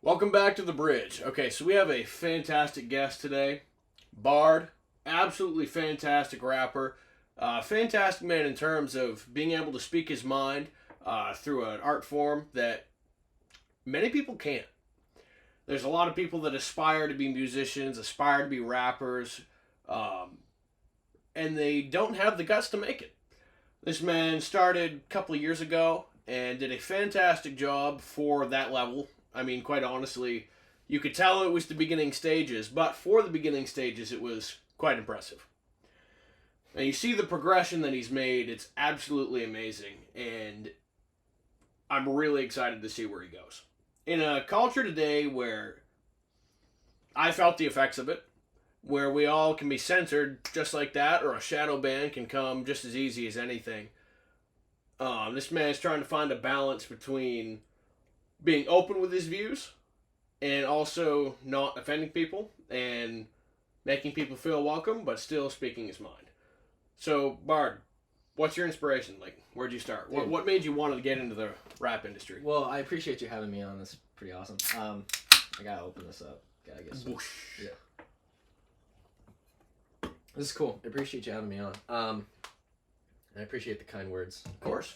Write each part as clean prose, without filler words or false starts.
Welcome back to the bridge. Okay, so we have a fantastic guest today. Bard, absolutely fantastic rapper. Fantastic man in terms of being able to speak his mind through an art form that many people can't. There's a lot of people that aspire to be musicians, aspire to be rappers, and they don't have the guts to make it. This man started a couple of years ago and did a fantastic job for that level. I mean, quite honestly, you could tell it was the beginning stages, but for the beginning stages, it was quite impressive. Now, you see the progression that he's made, it's absolutely amazing, and I'm really excited to see where he goes. In a culture today where I felt the effects of it, where we all can be censored just like that, or a shadow ban can come just as easy as anything, this man is trying to find a balance between being open with his views and also not offending people and making people feel welcome, but still speaking his mind. So, Bard, what's your inspiration? Like, where'd you start? What made you want to get into the rap industry? Well, I appreciate you having me on. That's pretty awesome. I gotta open this up. Gotta get some. Yeah. This is cool. I appreciate you having me on. I appreciate the kind words. Of course.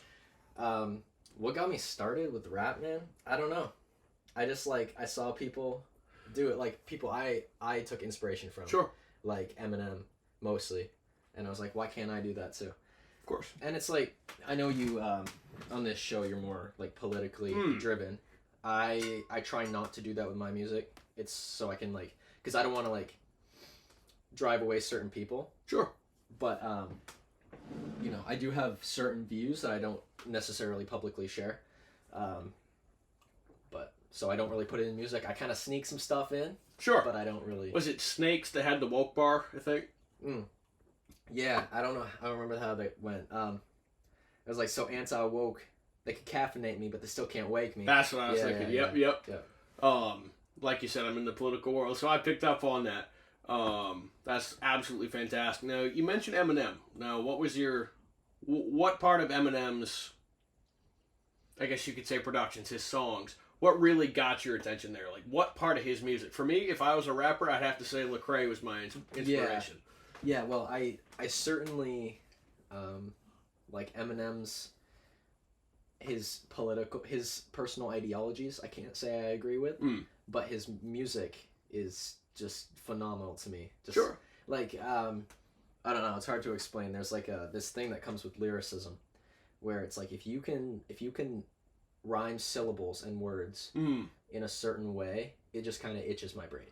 What got me started with rap, man? I don't know. I just, I saw people do it, people I took inspiration from. Sure. Like Eminem, mostly. And I was like, why can't I do that too? Of course. And it's I know you, on this show, you're more, politically driven. I try not to do that with my music. It's so I can, because I don't want to, drive away certain people. Sure. But, I do have certain views that I don't necessarily publicly share. So I don't really put it in music. I kind of sneak some stuff in. Sure. But I don't really... Was it Snakes that had the woke bar, I think? Yeah, I don't know. I don't remember how that went. It was so anti-woke. They could caffeinate me, but they still can't wake me. That's what I was thinking. Yep. Like you said, I'm in the political world, so I picked up on that. That's absolutely fantastic. Now, you mentioned Eminem. Now, what part of Eminem's, I guess you could say, productions, his songs, what really got your attention there? What part of his music? For me, if I was a rapper, I'd have to say Lecrae was my inspiration. Yeah, well, I certainly like Eminem's, his personal ideologies, I can't say I agree with, but his music is just phenomenal to me. Sure. I don't know, it's hard to explain. There's this thing that comes with lyricism where it's if you can rhyme syllables and words in a certain way, it just kind of itches my brain.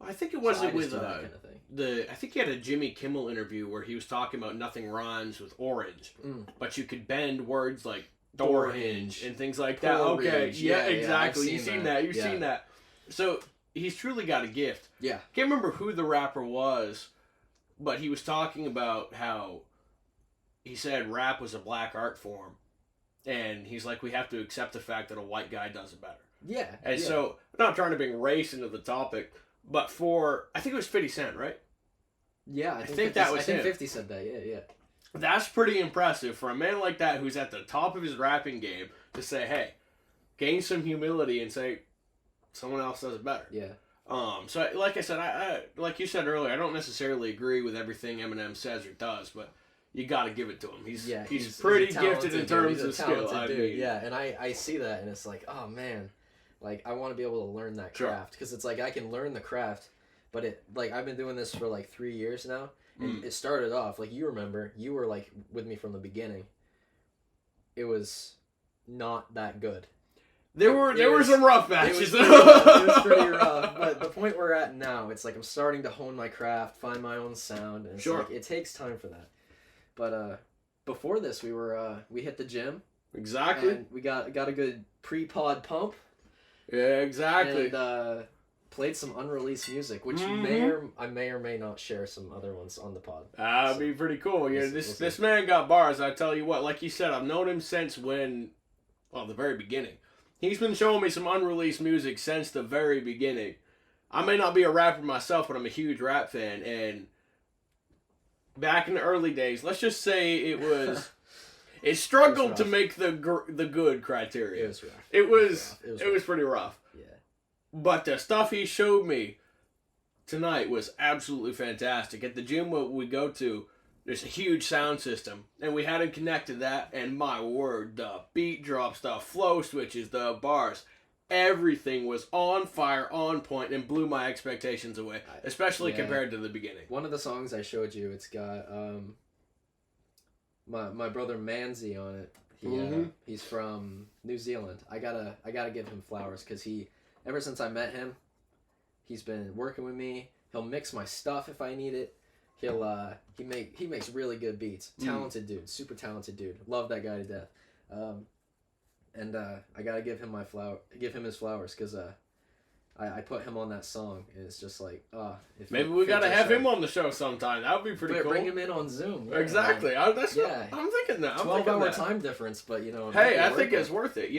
I think it wasn't with that kind of thing. I think he had a Jimmy Kimmel interview where he was talking about nothing rhymes with orange, but you could bend words like door hinge and things like that. Okay, yeah, exactly. You've seen that. You've seen that. So he's truly got a gift. Yeah. Can't remember who the rapper was, but he was talking about how he said rap was a black art form, and he's like, we have to accept the fact that a white guy does it better. Yeah. And so, I'm not trying to bring race into the topic, but I think it was 50 Cent, right? Yeah, I think that was him. I think 50 said that, yeah. That's pretty impressive for a man like that who's at the top of his rapping game to say, hey, gain some humility and say, someone else does it better. Yeah. So like I said, I like you said earlier, I don't necessarily agree with everything Eminem says or does, but you got to give it to him. He's pretty gifted in terms of skill. Yeah, and I see that, and it's oh man, I want to be able to learn that craft, because it's I can learn the craft, but I've been doing this for 3 years now, and it started off you remember, you were with me from the beginning. It was not that good. There were some rough matches. It was pretty rough, but the point we're at now, it's I'm starting to hone my craft, find my own sound, and it's it takes time for that. But before this, we hit the gym. Exactly. And we got a good pre-pod pump. Yeah, exactly. And played some unreleased music, which I may or may not share some other ones on the pod. That'd be pretty cool. Yeah, this man got bars. I tell you what, like you said, I've known him since the very beginning. He's been showing me some unreleased music since the very beginning. I may not be a rapper myself, but I'm a huge rap fan. And back in the early days, let's just say it struggled to make the good criteria. It was rough. It was pretty rough. Yeah. But the stuff he showed me tonight was absolutely fantastic. At the gym we go to, there's a huge sound system, and we had him connect to that, and my word, the beat drops, the flow switches, the bars, everything was on fire, on point, and blew my expectations away, especially compared to the beginning. One of the songs I showed you, it's got my brother Manzi on it. He's from New Zealand. I gotta give him flowers because ever since I met him, he's been working with me. He'll mix my stuff if I need it. He makes really good beats. Talented dude, super talented dude. Love that guy to death. And I gotta give him his flowers because I put him on that song, and it's just like, maybe we gotta have him on the show sometime. That would be pretty cool. Bring him in on Zoom. Yeah, exactly. I'm thinking that. 12-hour time difference, but Hey, I think it's worth it.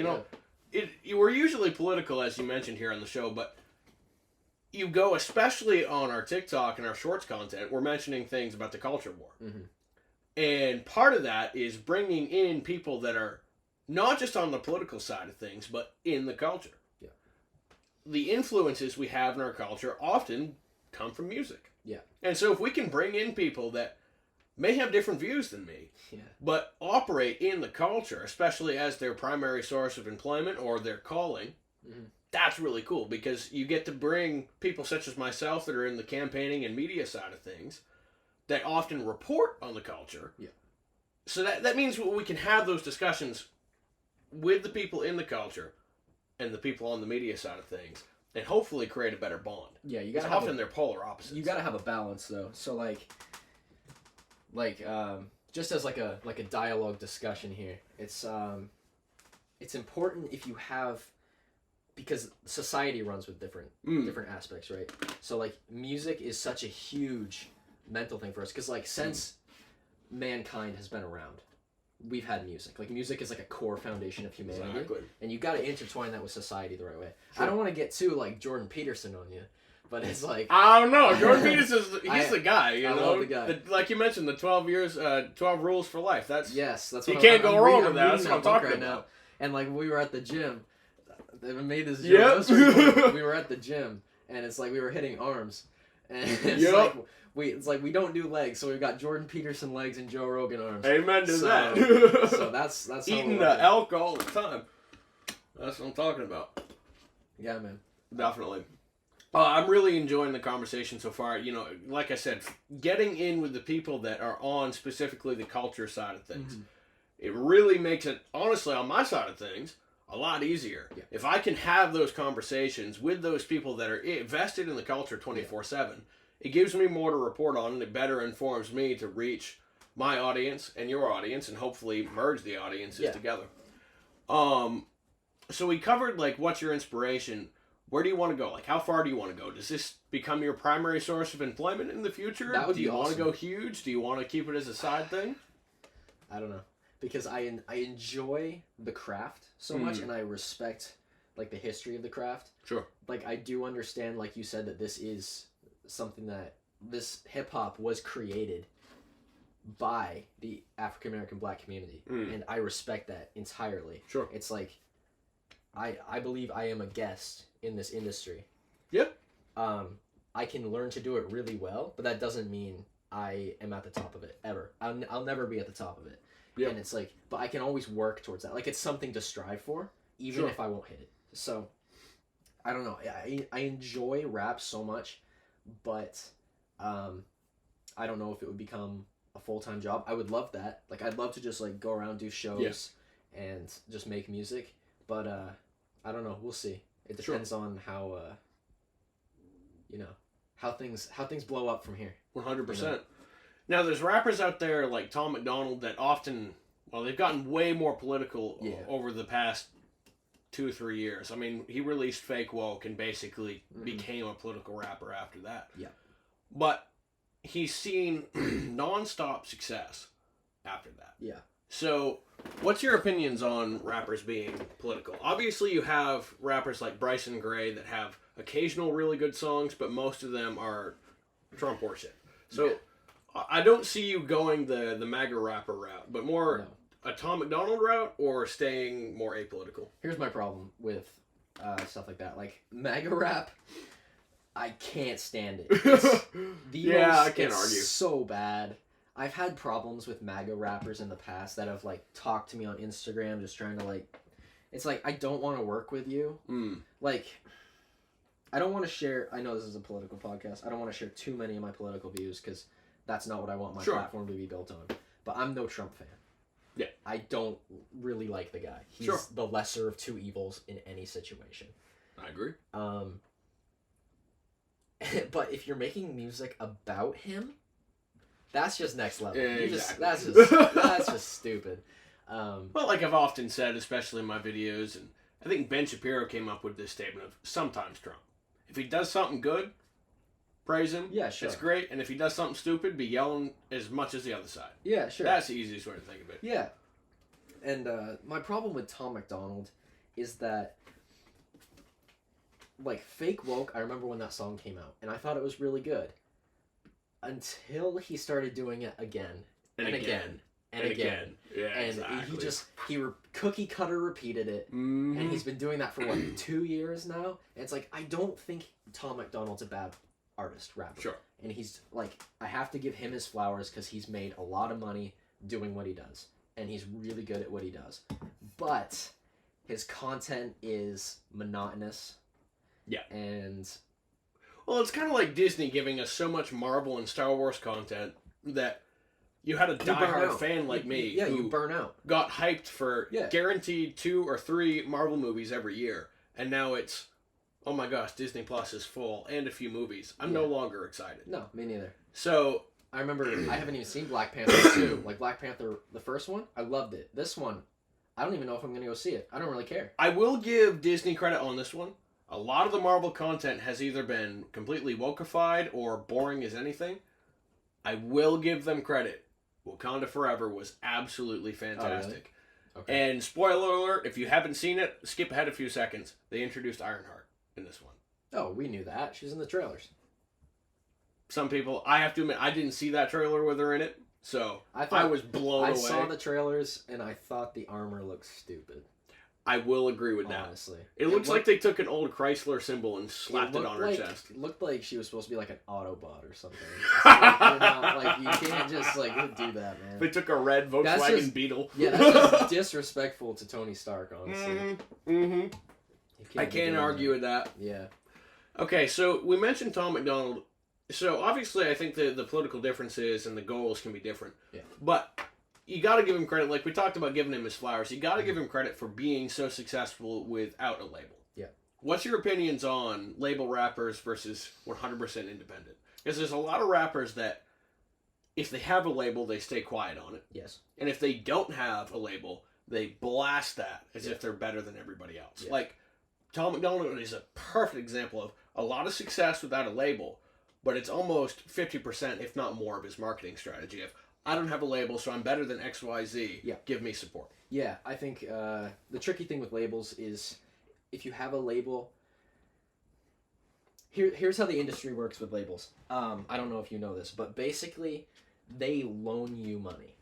We're usually political, as you mentioned here on the show, but you go, especially on our TikTok and our Shorts content, we're mentioning things about the culture war. Mm-hmm. And part of that is bringing in people that are not just on the political side of things, but in the culture. Yeah. The influences we have in our culture often come from music. Yeah. And so if we can bring in people that may have different views than me, but operate in the culture, especially as their primary source of employment or their calling, that's really cool because you get to bring people such as myself that are in the campaigning and media side of things that often report on the culture. Yeah. So that means we can have those discussions with the people in the culture and the people on the media side of things and hopefully create a better bond. Yeah, you gotta often they're polar opposites. You gotta have a balance though. So just as like a dialogue discussion here, it's important if you have, because society runs with different aspects, right? So like music is such a huge mental thing for us because since mankind has been around, we've had music. Like music is like a core foundation of humanity, exactly. And you got to intertwine that with society the right way. Sure. I don't want to get too like Jordan Peterson on you, but it's like I don't know. Jordan Peterson, he's the guy. You know, love the guy. Like you mentioned, the 12 rules for life. That's you can't go wrong with that. That's what I'm talking about. Now. And like we were at the gym, they made this joke. Yep. We were at the gym, and it's like we were hitting arms, and it's like we don't do legs, so we've got Jordan Peterson legs and Joe Rogan arms. Amen to that. So that's eating the elk all the time. That's what I'm talking about. Yeah, man. Definitely. I'm really enjoying the conversation so far. Like I said, getting in with the people that are on specifically the culture side of things, it really makes it, honestly, on my side of things, a lot easier. Yeah. If I can have those conversations with those people that are invested in the culture 24/7, it gives me more to report on, and it better informs me to reach my audience and your audience, and hopefully merge the audiences together. So we covered what's your inspiration. Where do you want to go? How far do you want to go? Does this become your primary source of employment in the future? That would be awesome. Do you want to go huge? Do you want to keep it as a side thing? I don't know. Because I enjoy the craft so much, and I respect the history of the craft. Sure. I do understand, like you said, that this is something that this hip hop was created by the African American Black community, and I respect that entirely. Sure. It's I believe I am a guest in this industry. Yep. I can learn to do it really well, but that doesn't mean I am at the top of it ever. I'll never be at the top of it. Yep. And it's but I can always work towards that. It's something to strive for, even if I won't hit it. So, I don't know. I enjoy rap so much, but I don't know if it would become a full-time job. I would love that. I'd love to just go around, do shows, and just make music. But I don't know. We'll see. It depends on how how things blow up from here. 100%. Now, there's rappers out there like Tom MacDonald that often, they've gotten way more political over the past 2 or 3 years. I mean, he released Fake Woke and basically became a political rapper after that. Yeah. But he's seen non-stop success after that. Yeah. So, what's your opinions on rappers being political? Obviously, you have rappers like Bryson Gray that have occasional really good songs, but most of them are Trump worship. So, I don't see you going the MAGA rapper route, but more a Tom MacDonald route or staying more apolitical. Here's my problem with stuff like that. Like MAGA rap, I can't stand it. It's I can't argue. So bad. I've had problems with MAGA rappers in the past that have like talked to me on Instagram, just trying to like. It's like I don't want to work with you. Like, I don't want to share. I know this is a political podcast. I don't want to share too many of my political views because that's not what I want my platform to be built on. But I'm no Trump fan. Yeah. I don't really like the guy. He's the lesser of two evils in any situation. I agree. But if you're making music about him, that's just next level. Exactly. That's just stupid. Well, like I've often said, especially in my videos, and I think Ben Shapiro came up with this statement of sometimes Trump. If he does something good, praise him. Yeah, sure. It's great. And if he does something stupid, be yelling as much as the other side. Yeah, sure. That's the easiest way to think of it. Yeah. And my problem with Tom MacDonald is that, like, Fake Woke, I remember when that song came out, and I thought it was really good. Until he started doing it again. And again. Yeah, and exactly. he cookie cutter repeated it, and he's been doing that for what 2 years now. And it's like I don't think Tom MacDonald's a bad artist rapper. Sure. And he's like I have to give him his flowers because he's made a lot of money doing what he does, and he's really good at what he does. But his content is monotonous. Yeah. And well, it's kind of like Disney giving us so much Marvel and Star Wars content that. You had a diehard fan like me who you burn out. Got hyped for guaranteed 2 or 3 Marvel movies every year. And now it's, oh my gosh, Disney Plus is full and a few movies. I'm no longer excited. No, me neither. So... I remember, I haven't even seen Black Panther 2. Like, Black Panther, the first one, I loved it. This one, I don't even know if I'm going to go see it. I don't really care. I will give Disney credit on this one. A lot of the Marvel content has either been completely wokeified or boring as anything. I will give them credit. Wakanda Forever was absolutely fantastic. Oh, really? Okay. And spoiler alert, if you haven't seen it, skip ahead a few seconds. They introduced Ironheart in this one. Oh, we knew that. She's in the trailers. Some people, I have to admit, I didn't see that trailer with her in it, so I was blown away. I saw the trailers, and I thought the armor looked stupid. I will agree with that. Honestly. It looks like they took an old Chrysler symbol and slapped it on her chest. It looked like she was supposed to be like an Autobot or something. You can't just do that, man. They took a red Volkswagen Beetle. Yeah, that's just disrespectful to Tony Stark, honestly. I can't argue with that. Yeah. Okay, so we mentioned Tom MacDonald. So obviously I think the political differences and the goals can be different. Yeah. But... you got to give him credit, like we talked about giving him his flowers, you got to give him credit for being so successful without a label. Yeah. What's your opinions on label rappers versus 100% independent? Because there's a lot of rappers that, if they have a label, they stay quiet on it. Yes. And if they don't have a label, they blast that as if they're better than everybody else. Yeah. Like, Tom MacDonald is a perfect example of a lot of success without a label, but it's almost 50%, if not more, of his marketing strategy of, I don't have a label, so I'm better than XYZ. Yeah. Give me support. Yeah, I think the tricky thing with labels is if you have a label... Here's how the industry works with labels. I don't know if you know this, but basically, they loan you money.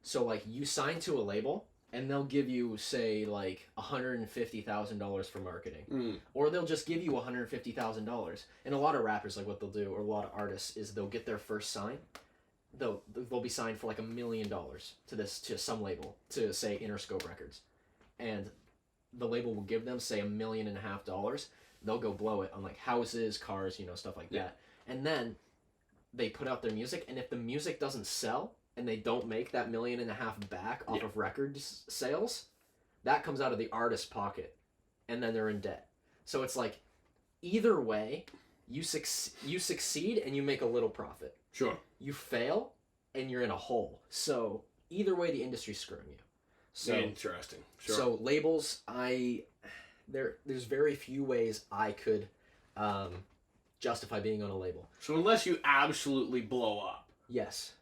So, like, you sign to a label, and they'll give you, say, like, $150,000 for marketing. Or they'll just give you $150,000. And a lot of rappers, like, what they'll do, or a lot of artists, is they'll get their first sign... They'll be signed for like $1 million to some label, to say Interscope Records, and the label will give them say $1.5 million. They'll go blow it on like houses, cars, stuff like that, and then they put out their music, and if the music doesn't sell and they don't make that $1.5 million back off of record sales, that comes out of the artist's pocket, and then they're in debt. So it's like either way, you succeed and you make a little profit. Sure. You fail, and you're in a hole. So, either way, the industry's screwing you. So, interesting. Sure. So, labels, there's very few ways I could justify being on a label. So, unless you absolutely blow up. Yes.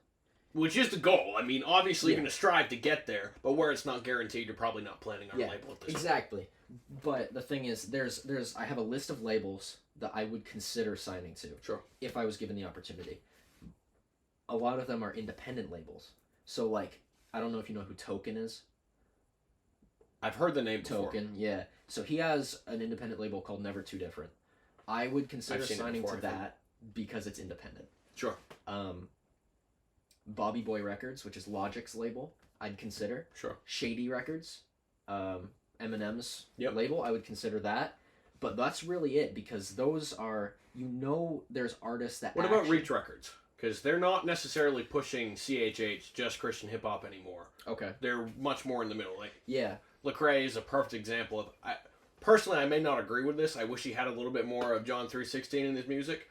Which is the goal. I mean, obviously, you're going to strive to get there, but where it's not guaranteed, you're probably not planning on a label at this point. Exactly. But the thing is, I have a list of labels that I would consider signing to. Sure. If I was given the opportunity. A lot of them are independent labels. So, like, I don't know if you know who Token is. I've heard the name before. Token, yeah. So he has an independent label called Never Too Different. I would consider signing to that because it's independent. Sure. Bobby Boy Records, which is Logic's label, I'd consider. Sure. Shady Records, Eminem's label, I would consider that. But that's really it, because those are, there's artists that What about Reach Records? Because they're not necessarily pushing CHH, just Christian hip-hop anymore. Okay. They're much more in the middle. Like, yeah. Lecrae is a perfect example of... Personally, I may not agree with this. I wish he had a little bit more of John 3:16 in his music.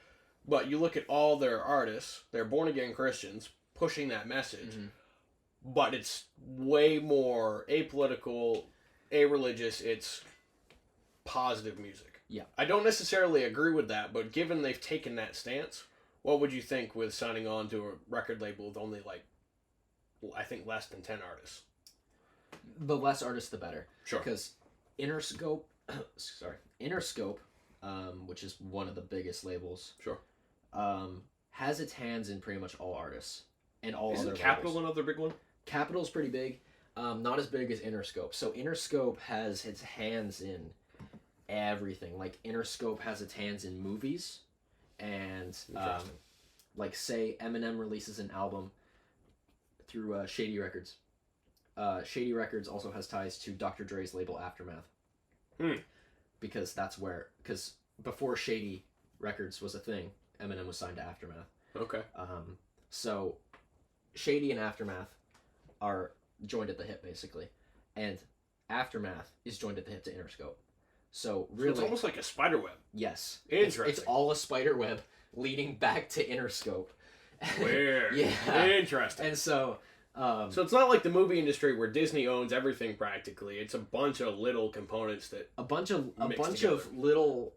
But you look at all their artists, they're born-again Christians, pushing that message. Mm-hmm. But it's way more apolitical, a-religious. It's positive music. Yeah. I don't necessarily agree with that, but given they've taken that stance, what would you think with signing on to a record label with only, like, I think less than 10 artists? The less artists, the better. Sure. Because Interscope, which is one of the biggest labels, sure, has its hands in pretty much all artists and all Isn't other Capitol labels. Another big one? Capitol's pretty big, not as big as Interscope. So Interscope has its hands in everything. Like Interscope has its hands in movies, and like say Eminem releases an album through Shady Records. Shady Records also has ties to Dr. Dre's label Aftermath. Because because before Shady Records was a thing, Eminem was signed to Aftermath. Okay. So Shady and Aftermath are joined at the hip, basically. And Aftermath is joined at the hip to Interscope. So really... So it's almost like a spider web. Yes. Interesting. It's all a spider web leading back to Interscope. Weird. Yeah. Interesting. And so... so it's not like the movie industry where Disney owns everything practically. It's a bunch of little components that a bunch of little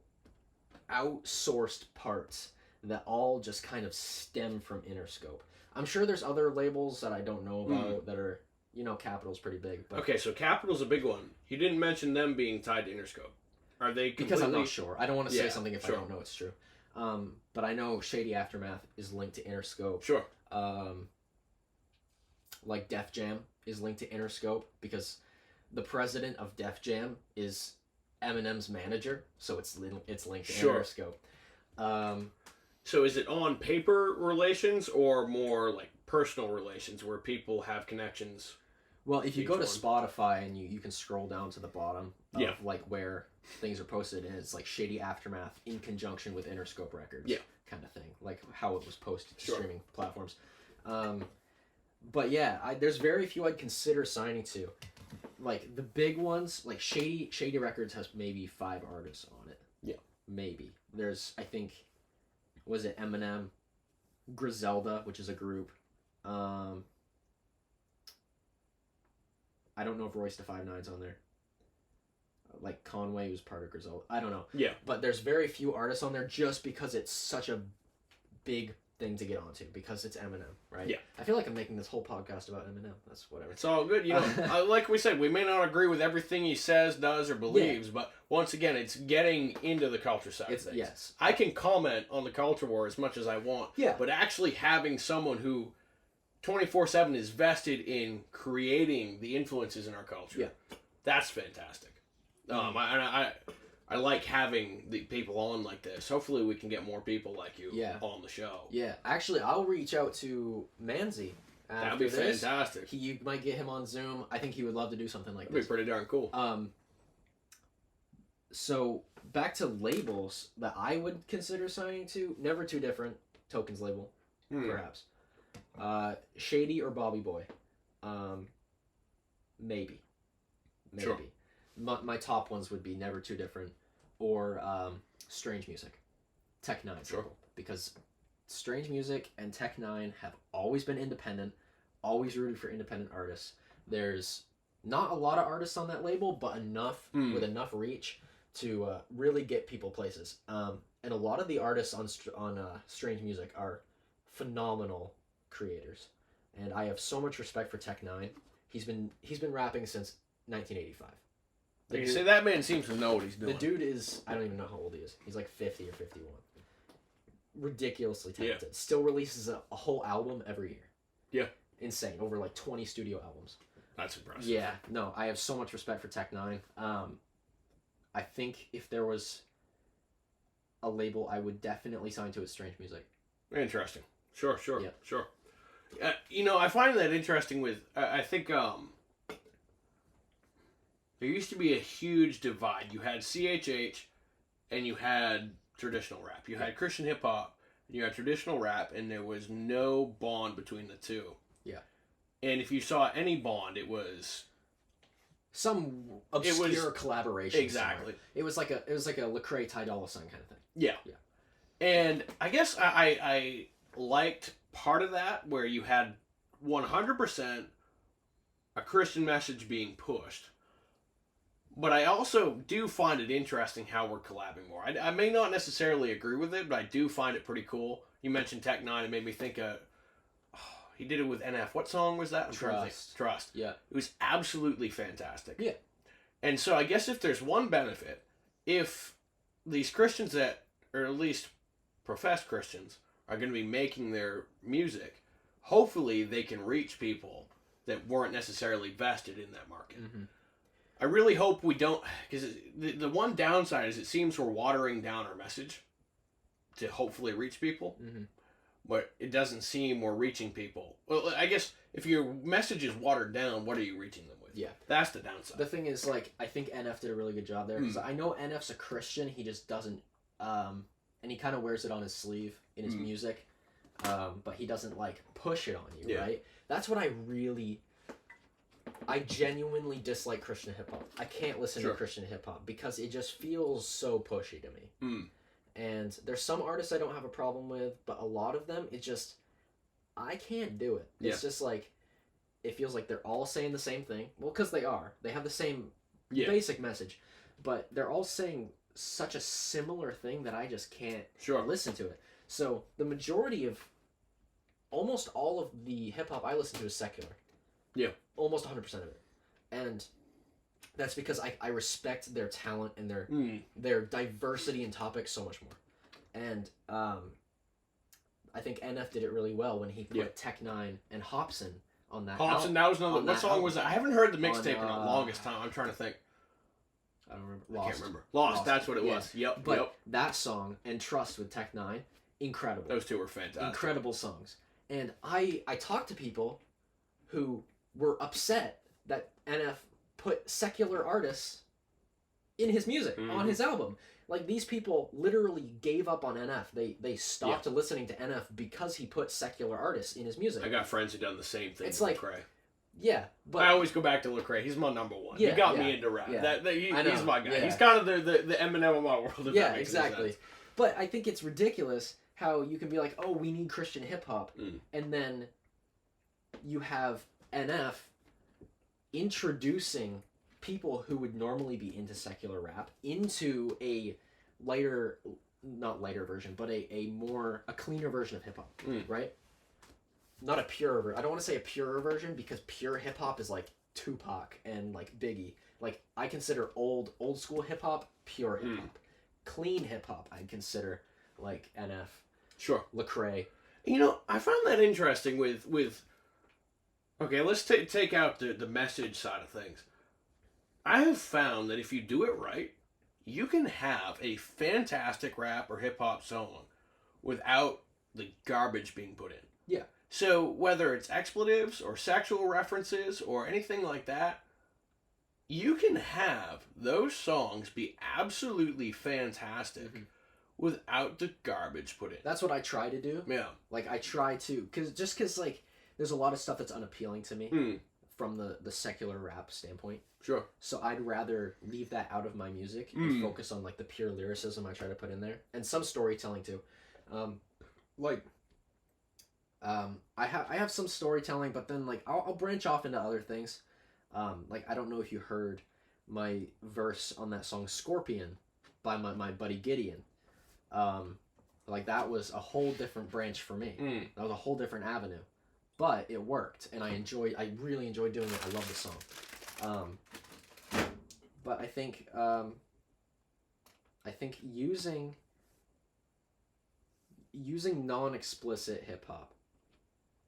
outsourced parts that all just kind of stem from Interscope. I'm sure there's other labels that I don't know about that are, Capitol's pretty big. But... Okay, so Capitol's a big one. You didn't mention them being tied to Interscope. Are they completely... Because I'm not sure. I don't want to say something if I don't know it's true. But I know Shady Aftermath is linked to Interscope. Sure. Like Def Jam is linked to Interscope because the president of Def Jam is Eminem's manager, so it's linked to Interscope. So is it on paper relations or more like personal relations where people have connections? Well, if you go to Spotify and you can scroll down to the bottom of like where things are posted, and it's like Shady Aftermath in conjunction with Interscope Records, kind of thing, like how it was posted to streaming platforms. But yeah, there's very few I'd consider signing to. Like the big ones, like Shady Records has maybe 5 artists on it. Yeah, maybe. There's was it Eminem, Griselda, which is a group. I don't know if Royce da 5'9's on there. Like Conway was part of Griselda. I don't know. Yeah. But there's very few artists on there just because it's such a big thing to get onto because it's Eminem, right? Yeah. I feel like I'm making this whole podcast about Eminem. That's whatever. It's all good. Like we said, we may not agree with everything he says, does, or believes, but once again, it's getting into the culture side of things. Yes. I can comment on the culture war as much as I want, but actually having someone who 24/7 is vested in creating the influences in our culture, that's fantastic. I like having the people on like this. Hopefully we can get more people like you on the show. Yeah. Actually, I'll reach out to Manzi. That'd be fantastic. You might get him on Zoom. I think he would love to do something like this. That'd be pretty darn cool. So, back to labels that I would consider signing to. Never Too Different. Token's label. Perhaps. Shady or Bobby Boy. Maybe. Sure. My top ones would be Never Too Different or Strange Music, Tech Nine, because Strange Music and Tech Nine have always been independent, always rooted for independent artists. There's not a lot of artists on that label, but enough with enough reach to really get people places. And a lot of the artists on Strange Music are phenomenal creators, and I have so much respect for Tech Nine. He's been rapping since 1985. You say that man seems to know what he's doing. The dude is, I don't even know how old he is. He's like 50 or 51. Ridiculously talented. Still releases a whole album every year. Yeah. Insane. Over like 20 studio albums. That's impressive. Yeah, no, I have so much respect for Tech Nine. I think if there was a label, I would definitely sign to it. Strange Music. Interesting. Sure. Yeah. Sure. I find that interesting with, I think, there used to be a huge divide. You had CHH and you had traditional rap. You had Christian hip hop and you had traditional rap, and there was no bond between the two. Yeah. And if you saw any bond, it was some obscure collaboration. Exactly. Somewhere. It was like a Lecrae Ty Dolla $ign kind of thing. Yeah. And I guess I liked part of that where you had 100% a Christian message being pushed. But I also do find it interesting how we're collabing more. I may not necessarily agree with it, but I do find it pretty cool. You mentioned Tech Nine. It made me think of... he did it with NF. What song was that? Trust. Yeah. It was absolutely fantastic. Yeah. And so I guess if there's one benefit, if these Christians that, or at least professed Christians, are going to be making their music, hopefully they can reach people that weren't necessarily vested in that market. Mm-hmm. I really hope we don't, because the one downside is it seems we're watering down our message to hopefully reach people. Mm-hmm. But it doesn't seem we're reaching people. Well, I guess if your message is watered down, what are you reaching them with? Yeah. That's the downside. The thing is, like, I think NF did a really good job there. Because I know NF's a Christian. He just doesn't... and he kind of wears it on his sleeve in his music. But he doesn't, like, push it on you, right? That's what I genuinely dislike Christian hip-hop. I can't listen to Christian hip-hop because it just feels so pushy to me. And there's some artists I don't have a problem with, but a lot of them, it just... I can't do it. It's just like... It feels like they're all saying the same thing. Well, because they are. They have the same basic message. But they're all saying such a similar thing that I just can't listen to it. So, the majority of... Almost all of the hip-hop I listen to is secular. Yeah. Almost 100% of it. And that's because I respect their talent and their diversity in topics so much more. And I think NF did it really well when he put Tech Nine and Hopsin on that. Hopsin, that was another... What song was that? I haven't heard the mixtape in the longest time. I'm trying to think. I don't remember. I can't remember. Lost, that's what it was. Yep, But that song and Trust with Tech Nine, incredible. Those two were fantastic. Incredible songs. And I talked to people who were upset that NF put secular artists in his music, on his album. Like, these people literally gave up on NF. They stopped listening to NF because he put secular artists in his music. I got friends who done the same thing. It's like... Lecrae. Yeah, but... I always go back to Lecrae. He's my number one. He got me into rap. Yeah. He's my guy. He's kind of the Eminem of my world. If that makes exactly. sense. But I think it's ridiculous how you can be like, oh, we need Christian hip-hop. And then you have NF introducing people who would normally be into secular rap into a lighter, not lighter version, but a cleaner version of hip-hop, right? Not a pure, I don't want to say a purer version because pure hip-hop is like Tupac and like Biggie. Like, I consider old school hip-hop pure hip-hop. Clean hip-hop I'd consider like NF. Sure. Lecrae. You know, I found that interesting with okay, let's take out the message side of things. I have found that if you do it right, you can have a fantastic rap or hip-hop song without the garbage being put in. Yeah. So whether it's expletives or sexual references or anything like that, you can have those songs be absolutely fantastic without the garbage put in. That's what I try to do. Yeah. Like, I try to, because like, there's a lot of stuff that's unappealing to me from the secular rap standpoint. Sure. So I'd rather leave that out of my music and focus on like the pure lyricism I try to put in there, and some storytelling too. I have some storytelling, but then like I'll branch off into other things. Like, I don't know if you heard my verse on that song Scorpion by my buddy Gideon. Like, that was a whole different branch for me. That was a whole different avenue. But it worked, and I really enjoyed doing it. I love the song. But I think using non-explicit hip-hop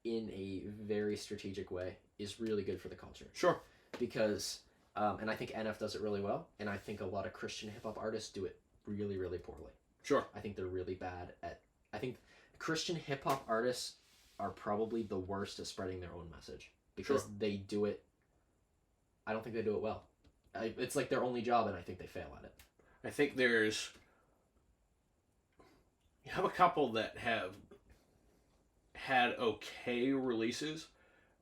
in a very strategic way is really good for the culture. Sure. Because, and I think NF does it really well, and I think a lot of Christian hip-hop artists do it really, really poorly. Sure. I think they're really bad at... I think Christian hip-hop artists are probably the worst at spreading their own message. Because they do it... I don't think they do it well. It's like their only job, and I think they fail at it. I think there's... You have a couple that have had okay releases,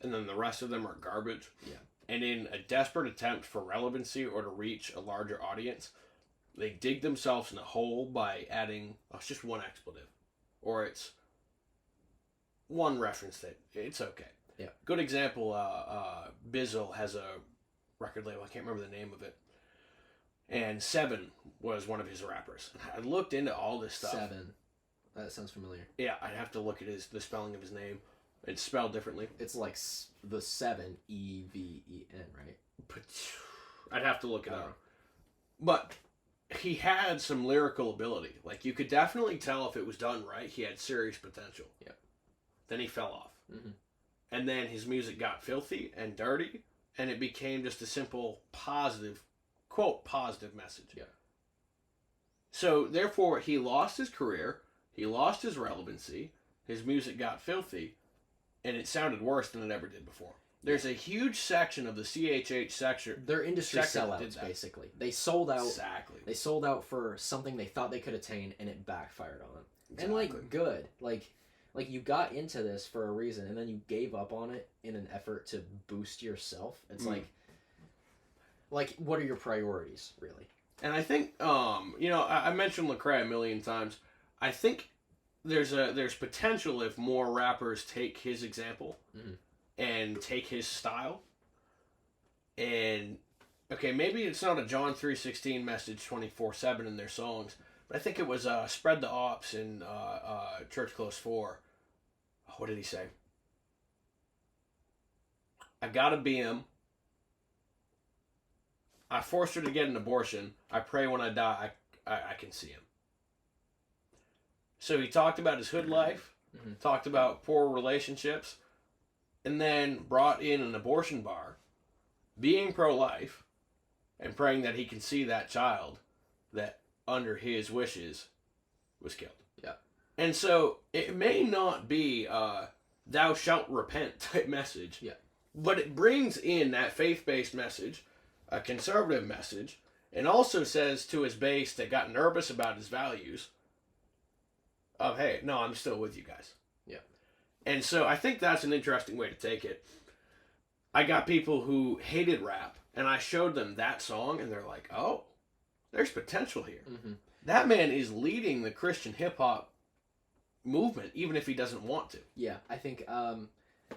and then the rest of them are garbage. Yeah. And in a desperate attempt for relevancy or to reach a larger audience, they dig themselves in a hole by adding it's just one expletive, or it's one reference that it's okay. Yeah. Good example. Bizzle has a record label. I can't remember the name of it. And Seven was one of his rappers. I looked into all this stuff. Seven. That sounds familiar. Yeah, I'd have to look at the spelling of his name. It's spelled differently. It's like the 7 E-V-E-N, right? I'd have to look it up. But he had some lyrical ability. Like, you could definitely tell if it was done right, he had serious potential. Yep. Then he fell off. Mm-hmm. And then his music got filthy and dirty, and it became just a simple positive, quote, positive message. Yeah. So, therefore, he lost his career, he lost his relevancy, his music got filthy, and it sounded worse than it ever did before. There's a huge section of the CHH section. They're industry sellouts, basically. They sold out. Exactly. They sold out for something they thought they could attain, and it backfired on them. Exactly. And, like, good. Like, you got into this for a reason, and then you gave up on it in an effort to boost yourself. It's like, what are your priorities, really? And I think, I mentioned Lecrae a million times. I think there's potential if more rappers take his example and take his style. And, okay, maybe it's not a John 3:16 message 24/7 in their songs, but I think it was Spread the Ops in Church Close 4. What did he say? I got a BM. I forced her to get an abortion. I pray when I die, I can see him. So he talked about his hood life, talked about poor relationships, and then brought in an abortion bar, being pro-life, and praying that he can see that child that, under his wishes, was killed. Yeah. And so it may not be thou shalt repent type message, but it brings in that faith-based message, a conservative message, and also says to his base that got nervous about his values of, hey, no, I'm still with you guys. Yeah. And so I think that's an interesting way to take it. I got people who hated rap, and I showed them that song, and they're like, oh, there's potential here. Mm-hmm. That man is leading the Christian hip-hop movement, even if he doesn't want to. Yeah, I think,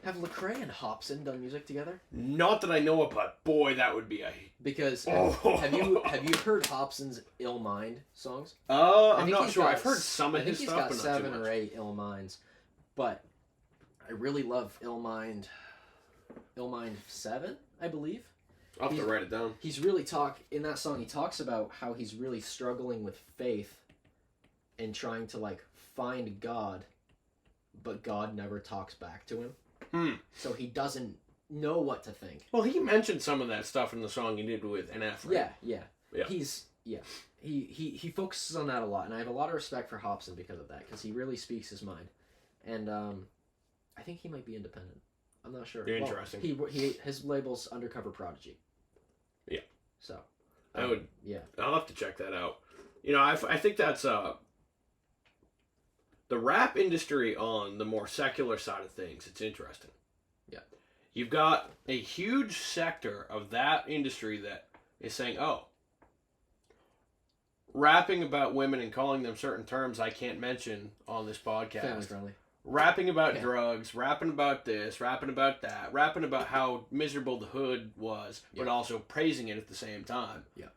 have Lecrae and Hopsin done music together? Not that I know of, but boy, that would be a... Because, have you heard Hopsin's Ill Mind songs? I'm not sure. I've heard some of his stuff, but not too much. I think he's got 7 or 8 Ill Minds, but I really love Ill Mind 7, I believe. I'll have to write it down. He's really in that song, he talks about how he's really struggling with faith and trying to, like, find God, but God never talks back to him. So he doesn't know what to think. Well, he mentioned some of that stuff in the song he did with NF, right? Yeah. He focuses on that a lot, and I have a lot of respect for Hopsin because of that, because he really speaks his mind. And I think he might be independent. I'm not sure. Interesting. Well, his label's Undercover Prodigy. Yeah. So. I'll have to check that out. I think that's the rap industry on the more secular side of things. It's interesting. Yeah. You've got a huge sector of that industry that is saying, oh, rapping about women and calling them certain terms I can't mention on this podcast. Family friendly. Rapping about drugs, rapping about this, rapping about that, rapping about how miserable the hood was, but also praising it at the same time. Yeah.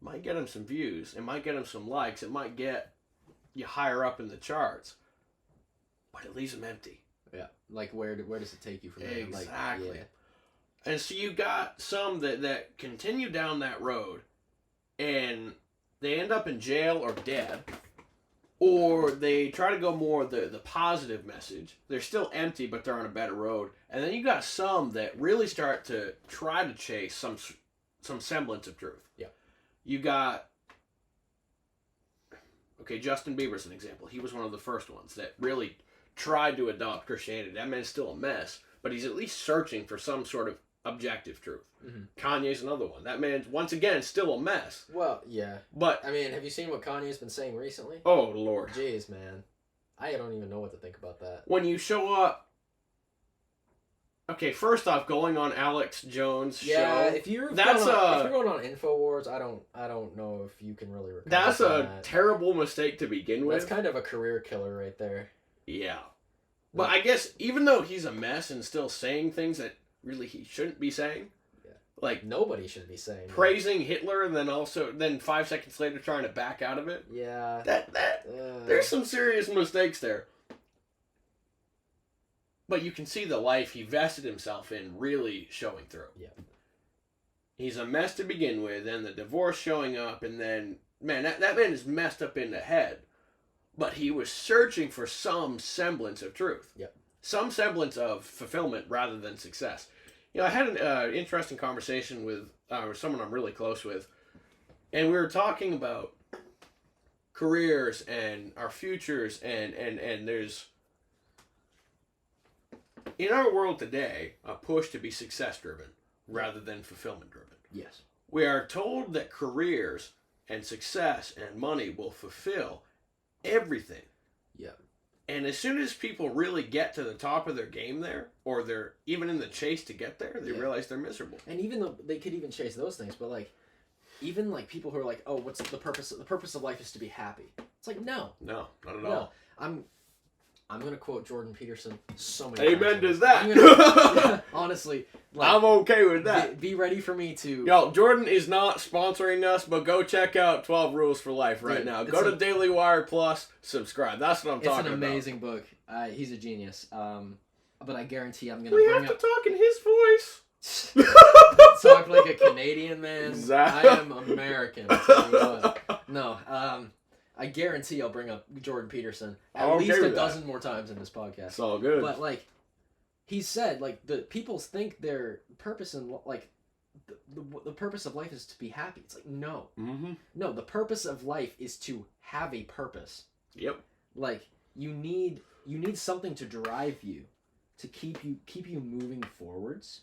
Might get him some views. It might get him some likes. It might get you higher up in the charts. But it leaves them empty. Yeah. Like, where does it take you from there? Exactly. Like, yeah. And so you got some that continue down that road, and they end up in jail or dead. Or they try to go more the positive message. They're still empty, but they're on a better road. And then you got some that really start to try to chase some semblance of truth. Yeah. You got, okay, Justin Bieber's an example. He was one of the first ones that really tried to adopt Christianity. That man's still a mess, but he's at least searching for some sort of objective truth. Mm-hmm. Kanye's another one. That man's, once again, still a mess. Well, yeah. But, I mean, have you seen what Kanye's been saying recently? Oh, Lord. Jeez, man. I don't even know what to think about that. When you show up, okay, first off, going on Alex Jones' show. Yeah, if you're going on InfoWars, I don't know if you can really recover. That's a terrible mistake to begin with. That's kind of a career killer right there. Yeah. But I guess even though he's a mess and still saying things that really he shouldn't be saying, like nobody should be saying praising Hitler and then 5 seconds later trying to back out of it. Yeah. There's some serious mistakes there. But you can see the life he vested himself in really showing through. Yeah. He's a mess to begin with, and the divorce showing up, and then man, that man is messed up in the head. But he was searching for some semblance of truth. Yep. Some semblance of fulfillment rather than success. You know, I had an interesting conversation with someone I'm really close with, and we were talking about careers and our futures, and there's, in our world today, a push to be success-driven rather than fulfillment-driven. Yes. We are told that careers and success and money will fulfill everything. Yeah. And as soon as people really get to the top of their game there, or they're even in the chase to get there, they realize they're miserable. And even though they could even chase those things, but like, even like people who are like, oh, what's the purpose? The purpose of life is to be happy. It's like, no. No, not at all. I'm gonna quote Jordan Peterson so many times. Amen to that. Honestly, like, I'm okay with that. Be ready for me to. Yo, Jordan is not sponsoring us, but go check out 12 Rules for Life right now. Go to Daily Wire Plus, subscrib. That's what I'm talking about. It's an amazing book. He's a genius. But I guarantee I'm gonna. We have to talk in his voice. Talk like a Canadian man. Exactly. I am American. I'll tell you what. No. I guarantee I'll bring up Jordan Peterson at least a dozen more times in this podcast. It's all good. But like, he said, like, the people think their purpose in like the purpose of life is to be happy. It's like, no. Mm-hmm. No, the purpose of life is to have a purpose. Yep. Like, you need something to drive you, to keep you moving forwards.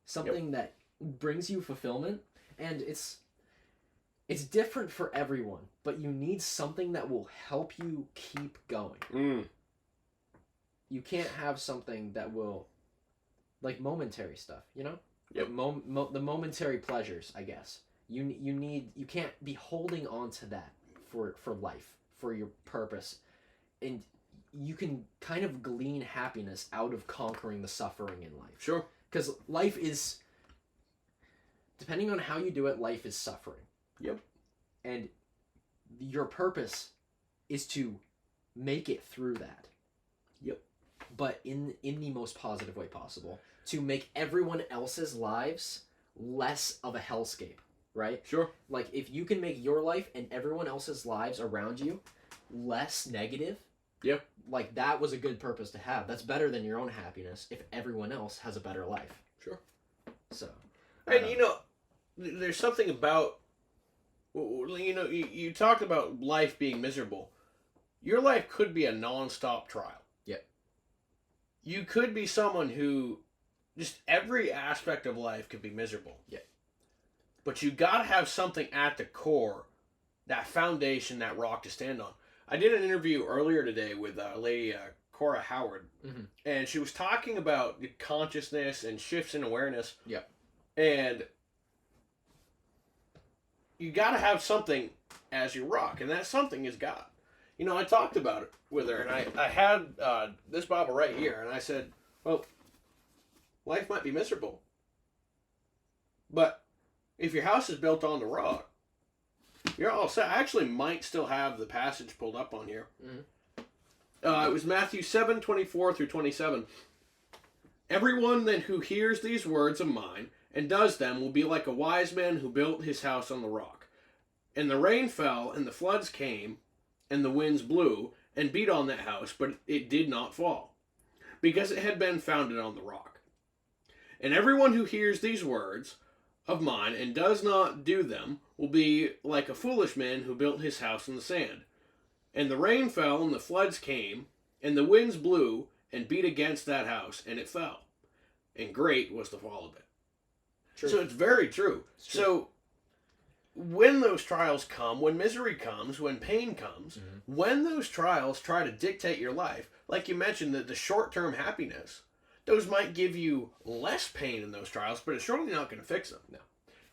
Something that brings you fulfillment, and it's different for everyone, but you need something that will help you keep going. You can't have something that will, like, momentary stuff, you know? Yep. The momentary pleasures, I guess. You can't be holding on to that for life, for your purpose. And you can kind of glean happiness out of conquering the suffering in life. Sure. Because life is, depending on how you do it, life is suffering. Yep. And your purpose is to make it through that. Yep. But in the most positive way possible. To make everyone else's lives less of a hellscape, right? Sure. Like, if you can make your life and everyone else's lives around you less negative, yep, like, that was a good purpose to have. That's better than your own happiness if everyone else has a better life. Sure. So. And, you know, there's something about, you know, you talked about life being miserable. Your life could be a non-stop trial. Yep. You could be someone who, just every aspect of life could be miserable. Yep. But you got to have something at the core, that foundation, that rock to stand on. I did an interview earlier today with lady Cora Howard, and she was talking about consciousness and shifts in awareness. Yep. And you got to have something as your rock, and that something is God. You know, I talked about it with her, and I had this Bible right here, and I said, well, life might be miserable, but if your house is built on the rock, you're all set. I actually might still have the passage pulled up on here. It was Matthew 7:24 through 27. Everyone then who hears these words of mine and does them will be like a wise man who built his house on the rock. And the rain fell, and the floods came, and the winds blew and beat on that house, but it did not fall, because it had been founded on the rock. And everyone who hears these words of mine and does not do them will be like a foolish man who built his house on the sand. And the rain fell, and the floods came, and the winds blew and beat against that house, and it fell. And great was the fall of it. True. So it's very true. So when those trials come, when misery comes, when pain comes, when those trials try to dictate your life, like you mentioned, the short-term happiness, those might give you less pain in those trials, but it's surely not going to fix them. No.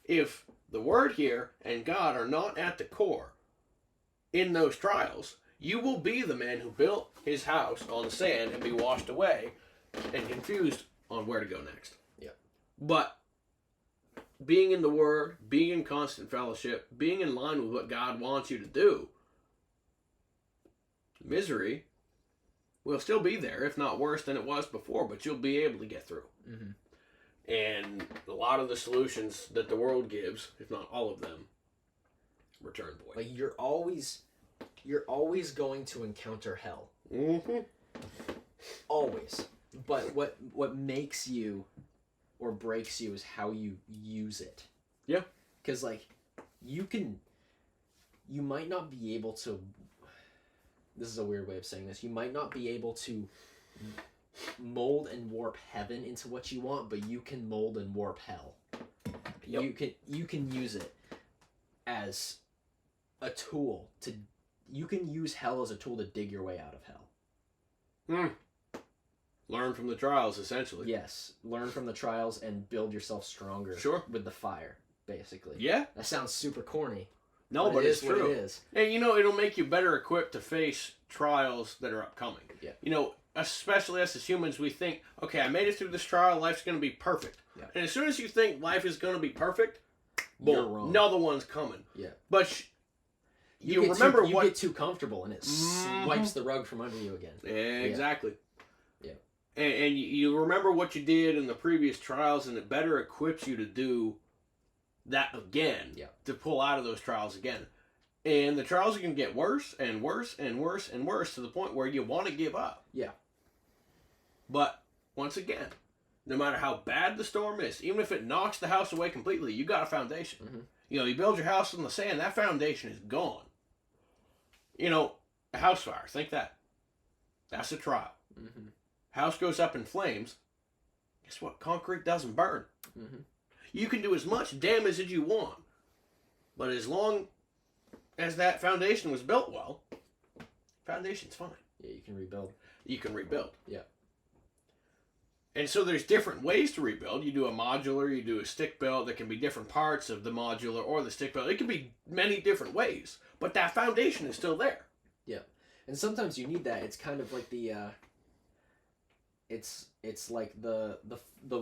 If the Word here and God are not at the core in those trials, you will be the man who built his house on the sand and be washed away and confused on where to go next. Yeah. But being in the Word, being in constant fellowship, being in line with what God wants you to do, misery will still be there, if not worse than it was before, but you'll be able to get through. And a lot of the solutions that the world gives, if not all of them, return void. Like you're always going to encounter hell. Always. But what makes you or breaks you is how you use it. Yeah. Because like you might not be able to. This is a weird way of saying this. You might not be able to mold and warp heaven into what you want, but you can mold and warp hell. Yep. You can use it as a tool to. You can use hell as a tool to dig your way out of hell. Learn from the trials, essentially. Yes, learn from the trials and build yourself stronger. Sure. With the fire, basically. Yeah. That sounds super corny. No, but it's true. What it is. And it'll make you better equipped to face trials that are upcoming. Yeah. Especially us as humans, we think, okay, I made it through this trial, life's going to be perfect. Yeah. And as soon as you think life is going to be perfect, boom, you're wrong. Another one's coming. Yeah. But you get too comfortable and it swipes the rug from under you again. Yeah, exactly. Yeah. And you remember what you did in the previous trials, and it better equips you to do that again, to pull out of those trials again. And the trials are going to get worse and worse and worse and worse to the point where you want to give up. Yeah. But once again, no matter how bad the storm is, even if it knocks the house away completely, you got a foundation. You build your house on the sand, that foundation is gone. A house fire, think that. That's a trial. House goes up in flames. Guess what? Concrete doesn't burn. You can do as much damage as you want, but as long as that foundation was built well, foundation's fine. Yeah, you can rebuild. You can rebuild. Yeah. And so there's different ways to rebuild. You do a modular, you do a stick build. There can be different parts of the modular or the stick build. It can be many different ways, but that foundation is still there. Yeah. And sometimes you need that. It's kind of like the it's like the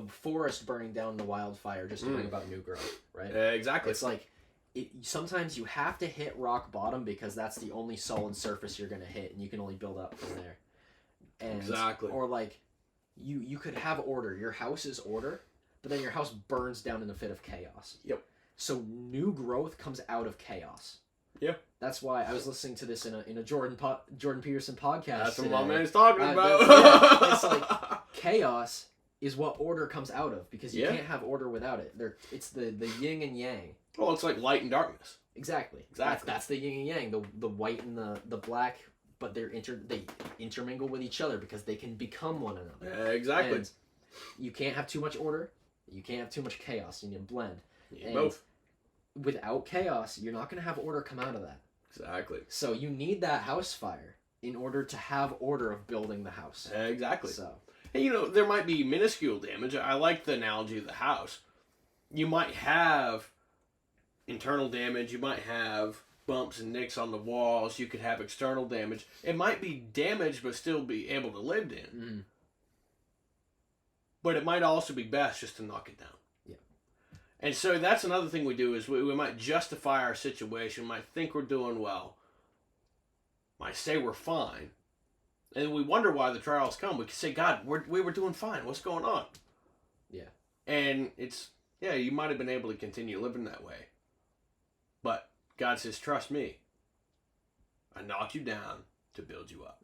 forest burning down the wildfire just to bring about new growth, right? Exactly. It's like sometimes you have to hit rock bottom because that's the only solid surface you're going to hit, and you can only build up from there. And, exactly. Or like you could have order. Your house is order, but then your house burns down in a fit of chaos. Yep. So new growth comes out of chaos. Yeah. That's why I was listening to this in a Jordan Peterson podcast. That's today. what my man's talking about. It's like chaos is what order comes out of, because you can't have order without it. It's the yin and yang. Well, it's like light and darkness. Exactly. That's the yin and yang. The white and the black, but they intermingle with each other because they can become one another. Yeah, exactly. And you can't have too much order. You can't have too much chaos. You need to blend. You need both. Without chaos, you're not going to have order come out of that. Exactly. So you need that house fire in order to have order of building the house. Exactly. So, and there might be minuscule damage. I like the analogy of the house. You might have internal damage. You might have bumps and nicks on the walls. You could have external damage. It might be damaged but still be able to live in. But it might also be best just to knock it down. And so that's another thing we do is we might justify our situation, we might think we're doing well, might say we're fine, and we wonder why the trials come. We can say, God, we were doing fine. What's going on? Yeah. And you might have been able to continue living that way. But God says, trust me. I knock you down to build you up.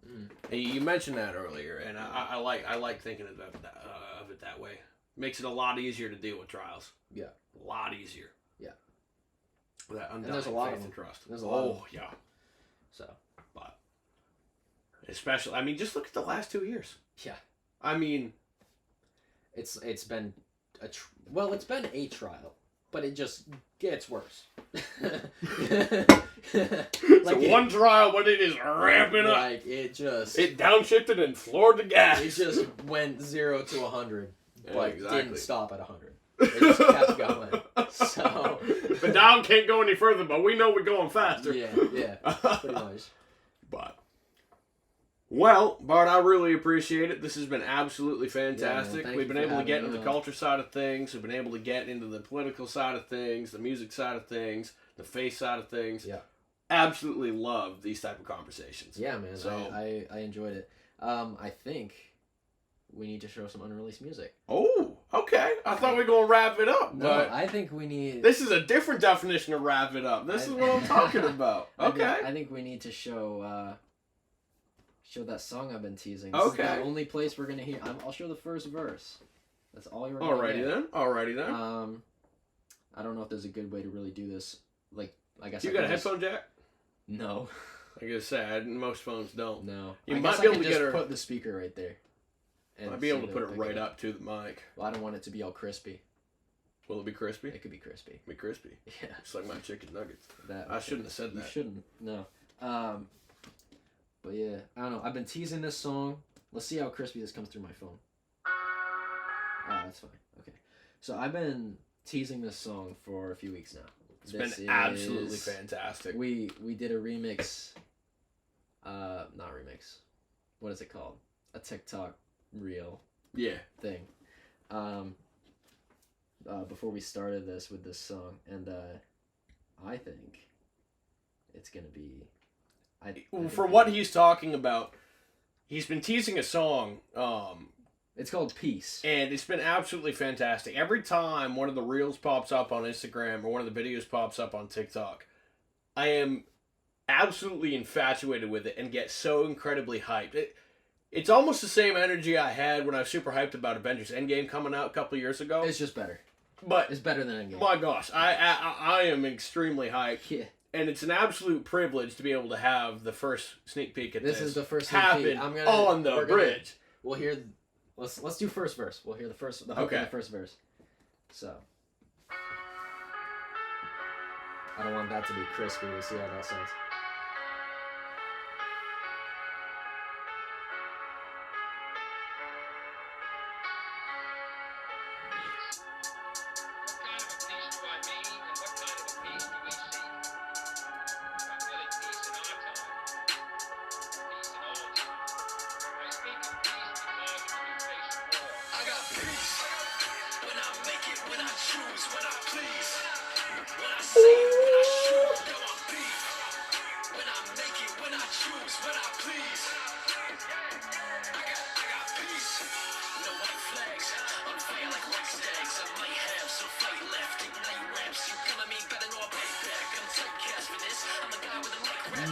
And you mentioned that earlier, and I like thinking of it that way. Makes it a lot easier to deal with trials. Yeah. A lot easier. Yeah. That and there's a lot of them. Trust. There's a lot. Oh, yeah. So. But. Especially, I mean, just look at the last 2 years. Yeah. I mean. It's been it's been a trial, but it just gets worse. Like one trial, but it is ramping up. Like it downshifted and floored the gas. It just went 0 to 100, but exactly. didn't stop at 100. It just kept going. So the down can't go any further, but we know we're going faster. Yeah, pretty much. But. Well, Bart, I really appreciate it. This has been absolutely fantastic. Yeah, We've been able to get into the culture side of things. We've been able to get into the political side of things, the music side of things, the faith side of things. Yeah. Absolutely love these type of conversations. Yeah, man. So, I enjoyed it. I think we need to show some unreleased music. Oh, okay. I thought we were going to wrap it up. No, but I think we need... This is a different definition of wrap it up. This is what I'm talking about. Okay. I think we need to show that song I've been teasing. This is the only place we're going to hear. I'll show the first verse. That's all you're going to get. Alrighty then. I don't know if there's a good way to really do this. Like, I guess you got a headphone jack? No. I guess sad. Most phones don't. No. You I might guess be I able to just put the speaker right there. Might be able to put it right up to the mic. Well, I don't want it to be all crispy. Will it be crispy? It could be crispy. Be crispy. Yeah. Just like my chicken nuggets. That I shouldn't have said that. You shouldn't. No. But yeah, I don't know. I've been teasing this song. Let's see how crispy this comes through my phone. Oh, that's fine. Okay. So I've been teasing this song for a few weeks now. It's been absolutely fantastic. We did a remix. Not remix. What is it called? A TikTok reel. Yeah. Thing. Before we started this with this song, and I think it's gonna be. For what he's talking about, he's been teasing a song. It's called Peace. And it's been absolutely fantastic. Every time one of the reels pops up on Instagram or one of the videos pops up on TikTok, I am absolutely infatuated with it and get so incredibly hyped. It's almost the same energy I had when I was super hyped about Avengers Endgame coming out a couple years ago. It's just better. But it's better than Endgame. My gosh, I am extremely hyped. Yeah. And it's an absolute privilege to be able to have the first sneak peek at this. This is the first sneak peek on the bridge. We'll hear. Let's do first verse. We'll hear the hook in the first verse. So. I don't want that to be crispy. We'll see how that sounds.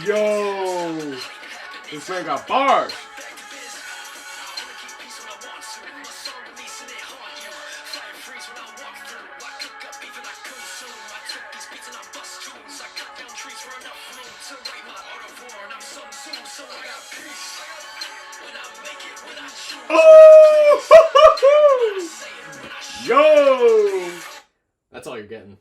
Yo, this man got bars. Oh! Yo! That's all you're getting.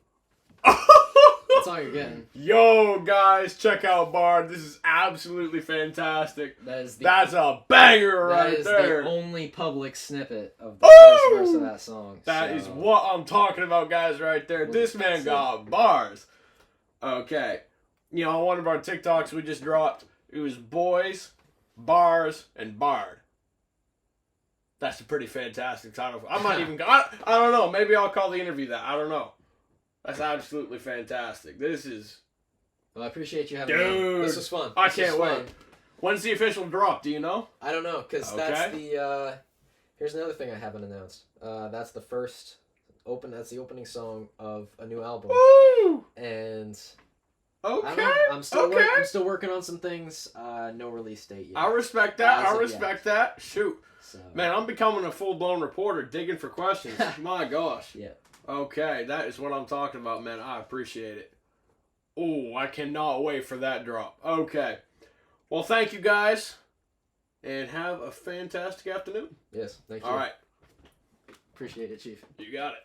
That's all you're getting. Yo, guys, check out Bard. This is absolutely fantastic. That's a banger right there. That is the only public snippet of the first verse of that song. That is what I'm talking about, guys, right there. This man got bars. Okay. You know, on one of our TikToks we just dropped, it was boys, bars, and Bard. That's a pretty fantastic title. I might even... I don't know. Maybe I'll call the interview that. I don't know. That's absolutely fantastic. This is... Well, I appreciate you having me on. This was fun. I can't wait. When's the official drop? Do you know? I don't know, because that's the... here's another thing I haven't announced. That's the first... That's the opening song of a new album. Woo! And Okay. I'm still working on some things. No release date yet. I respect that. I As of respect that. Shoot. So, Man, I'm becoming a full-blown reporter, digging for questions. My gosh. yeah. Okay, that is what I'm talking about, man. I appreciate it. Oh, I cannot wait for that drop. Okay. Well, thank you, guys. And have a fantastic afternoon. Yes, thank you. All right. Appreciate it, Chief. You got it.